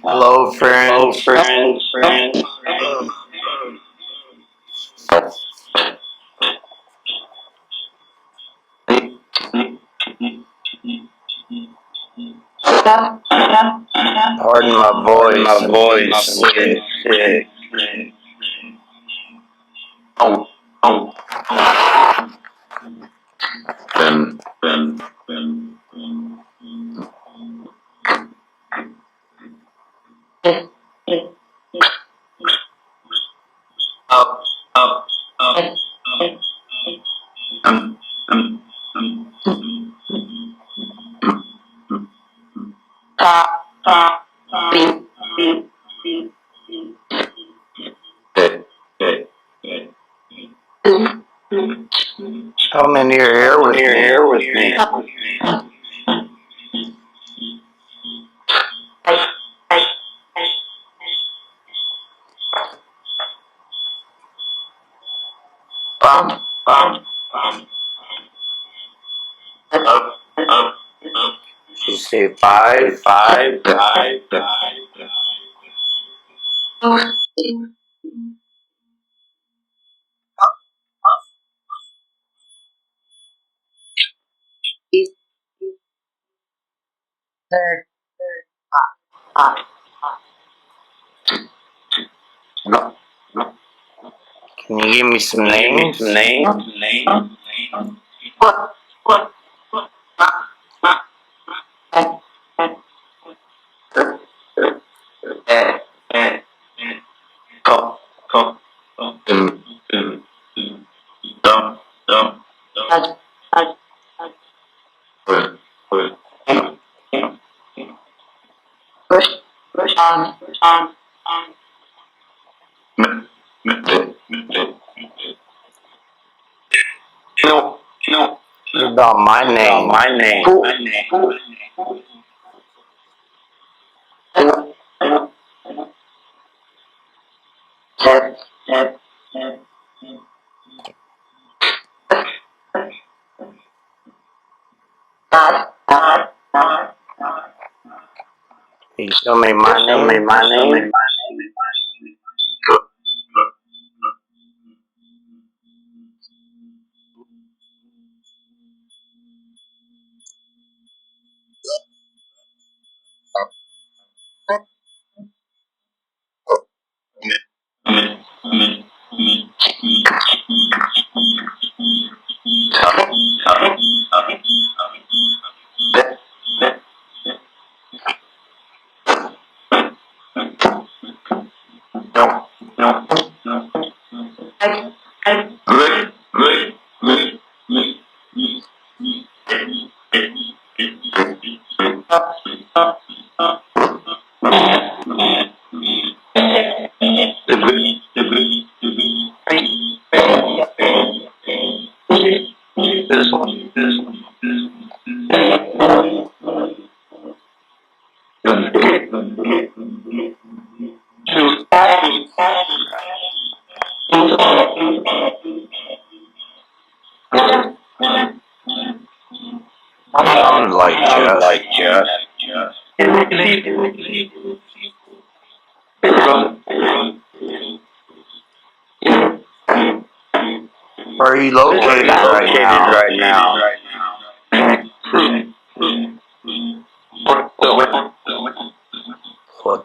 Hello, friends. Pardon my voice. I'm getting sick. Come in here with me. You say five. Can you give me some names? What about my name? Can you tell me my name? Sounds like Jeff. Where are you located right now? What?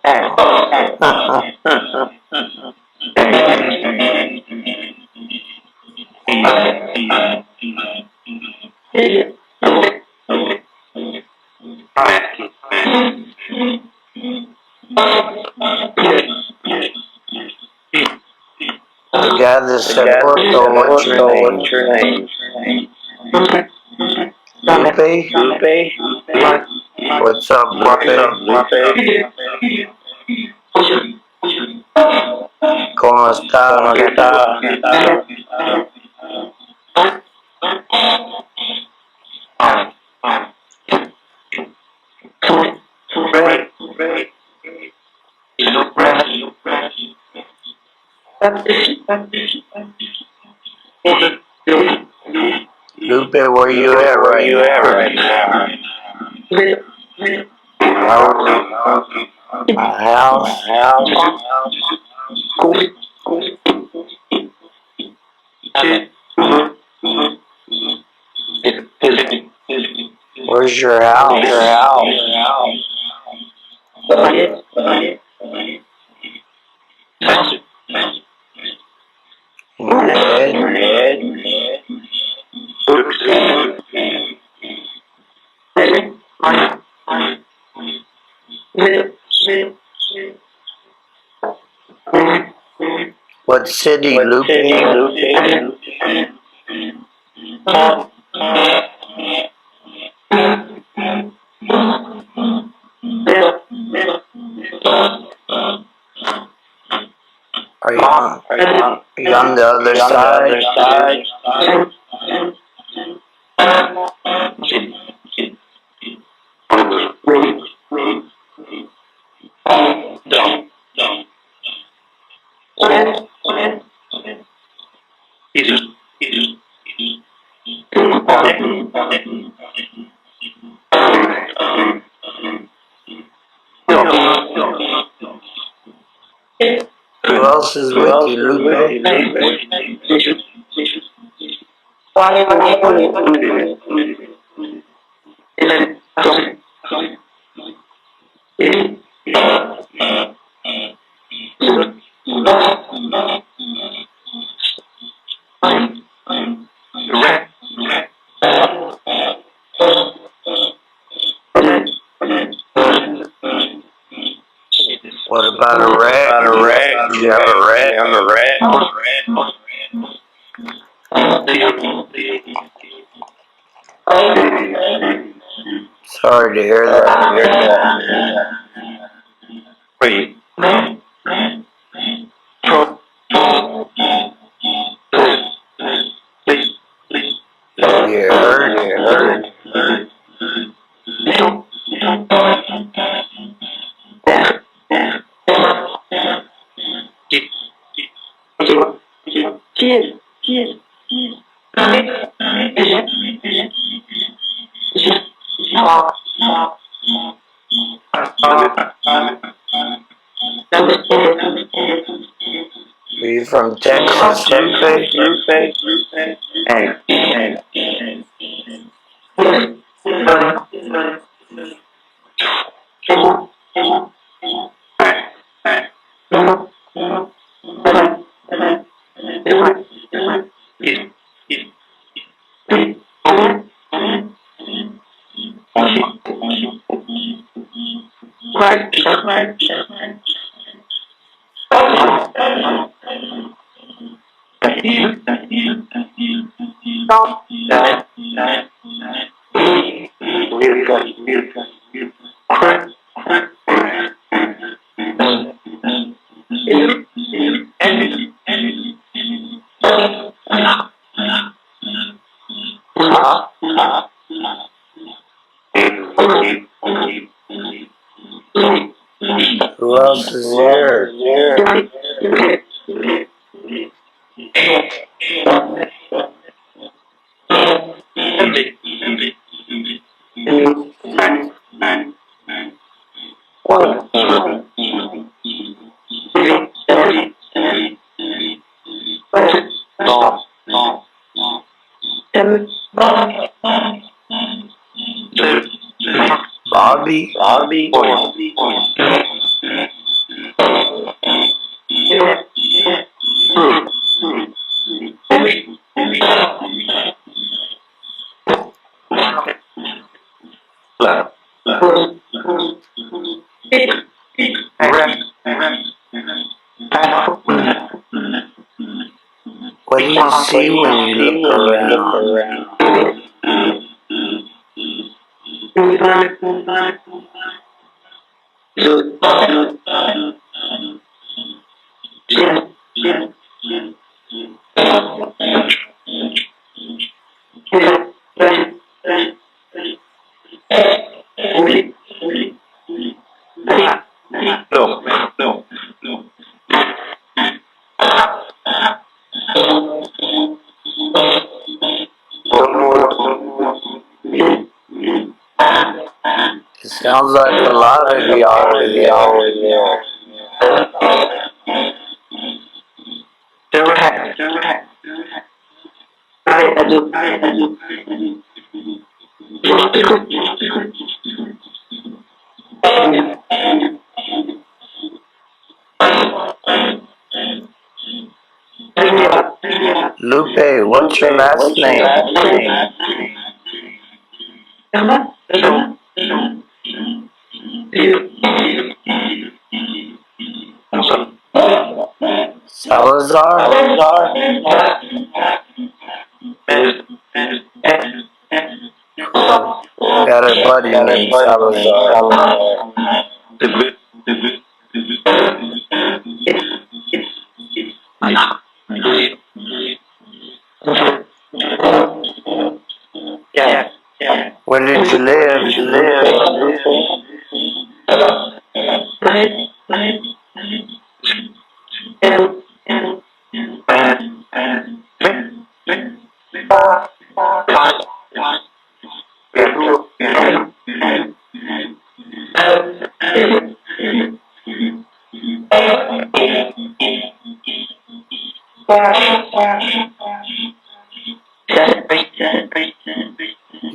The guy that said Porto, what's your name? Lupe? What's up, Lupe? ¿Cómo está? Lupe, where you at right now? My house. Where's your house? What city, Lupe? Are you on the other side? Who else is with you, Lupe? What about a rat? Do you have a rat? Sorry to hear that. You hurt? Are you from Texas, Lupe? Who else is here? Bobby? What do you see when you look around? No. It sounds like a lot of y'all are there. Lupe, what's your last name? Salazar? Got a buddy named Salazar. Where did you live?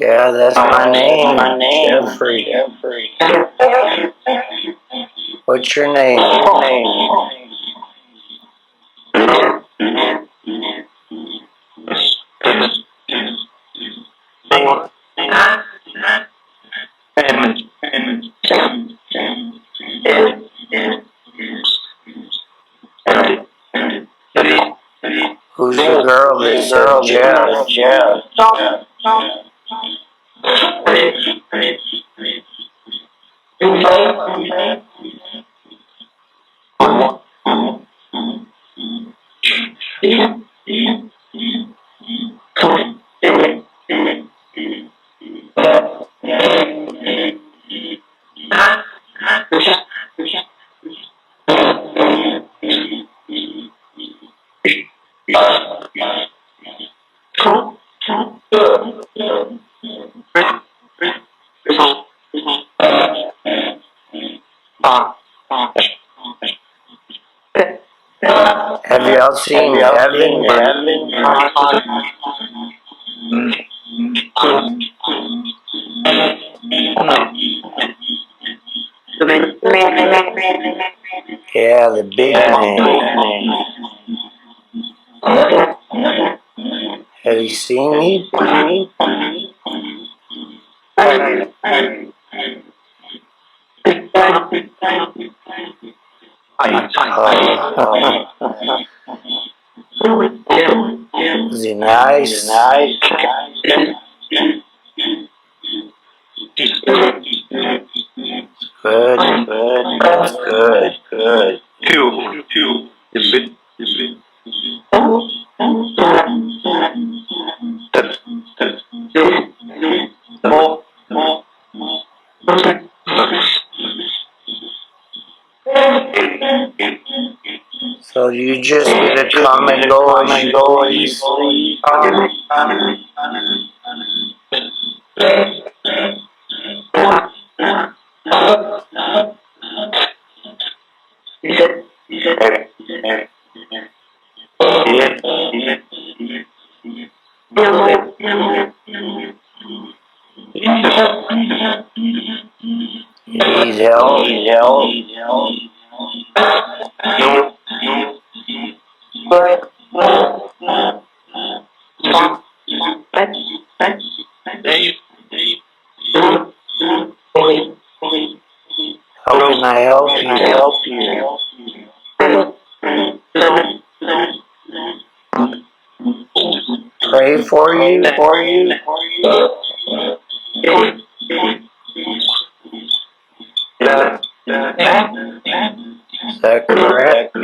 Yeah, that's my name. Jeffrey. What's your name? Who's the girl that said Jeff? Have y'all seen Evan? Yeah, the big man. Have you seen me? Is he nice? Good. That's good. Two. So you just get to come and go as you please? You need help? How can I help you? pray for you? Is that correct?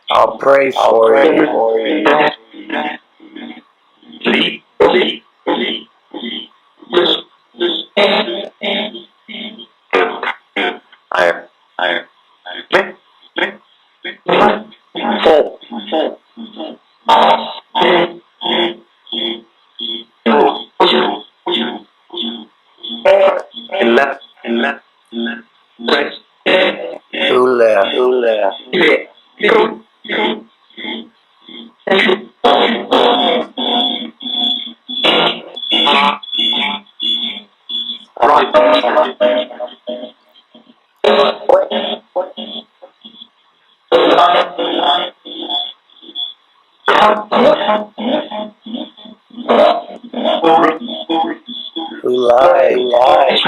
I'll pray for you. Who left? Who lied? Yes.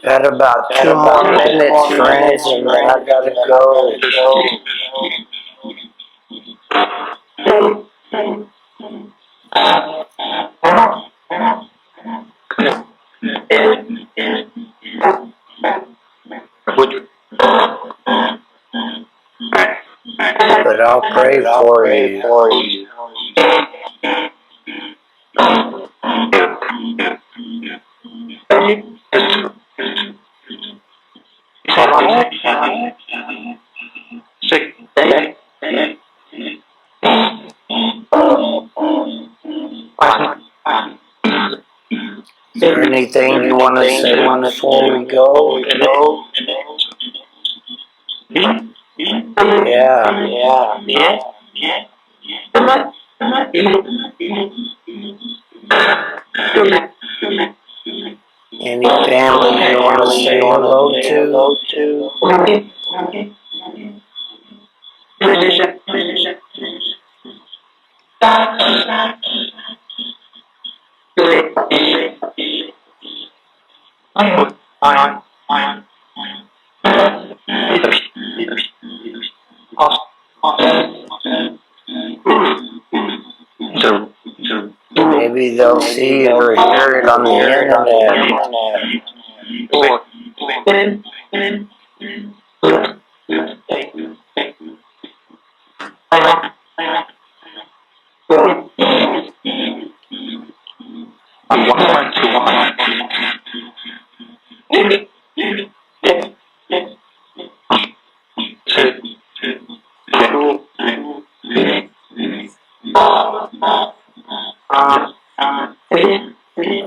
Got about 2 more minutes, friends, and then I gotta go. But I'll pray for you. Is there anything you want to say before we go? Yeah. Any family you want to say hello to? Maybe they'll see it or hear it on the internet.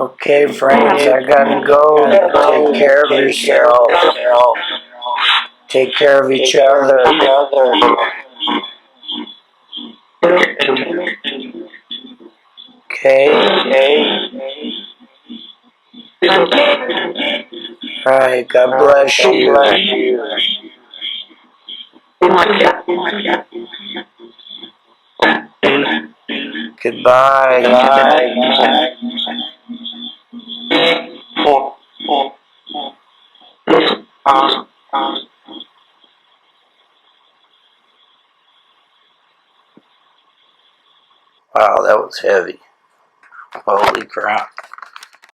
Okay, friends, I gotta go. Take care of yourself. Take care of each other. Okay? Alright, God bless you. Goodbye. Wow, that was heavy. Holy crap.